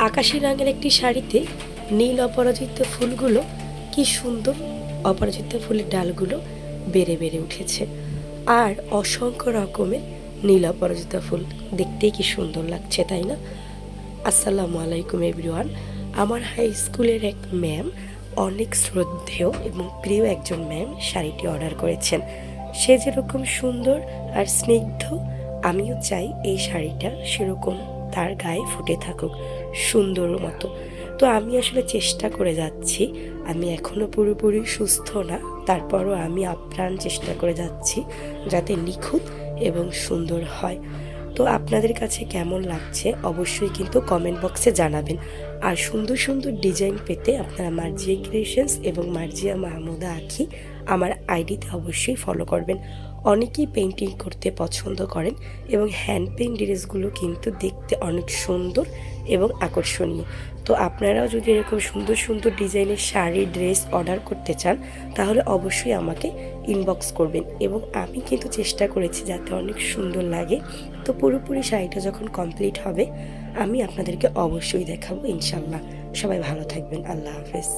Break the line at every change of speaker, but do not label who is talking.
আকাশি রঙের একটি শাড়িতে নীল অপরাজিত ফুলগুলো কি সুন্দর, অপরাজিত ফুলের ডালগুলো বেড়ে বেড়ে উঠেছে। আর অসংখ্য রকমের নীল অপরাজিতা ফুল, দেখতেই কি সুন্দর লাগছে, তাই না? আসসালামু আলাইকুম এভরিওয়ান। আমার হাই স্কুলের এক ম্যাম, অনেক শ্রদ্ধেয় এবং প্রিয় একজন ম্যাম শাড়িটি অর্ডার করেছেন। সে যেরকম সুন্দর আর স্নিগ্ধ, আমিও চাই এই শাড়িটা সেরকম তার গায়ে ফুটে থাকুক সুন্দর মতো। তো আমি আসলে চেষ্টা করে যাচ্ছি, আমি এখনও পুরোপুরি সুস্থ না, তারপরও আমি আপ্রাণ চেষ্টা করে যাচ্ছি যাতে নিখুঁত এবং সুন্দর হয়। তো আপনাদের কাছে কেমন লাগছে অবশ্যই কিন্তু কমেন্ট বক্সে জানাবেন। আর সুন্দর সুন্দর ডিজাইন পেতে আপনারা মার্জিয়া ক্রিয়েশনস এবং মার্জিয়া মাহমুদা আঁখি আমার আইডিতে অবশ্যই ফলো করবেন। অনেকেই পেন্টিং করতে পছন্দ করেন এবং হ্যান্ড পেইন্ট ড্রেসগুলো কিন্তু দেখতে অনেক সুন্দর এবং আকর্ষণীয়। তো আপনারাও যদি এরকম সুন্দর সুন্দর ডিজাইনের শাড়ি ড্রেস অর্ডার করতে চান তাহলে অবশ্যই আমাকে ইনবক্স করবেন, এবং আমি কিন্তু চেষ্টা করেছি যাতে অনেক সুন্দর লাগে। তো পুরোপুরি শাড়িটা যখন কমপ্লিট হবে আমি আপনাদেরকে অবশ্যই দেখাবো ইনশাল্লাহ। সবাই ভালো থাকবেন, আল্লাহ হাফেজ।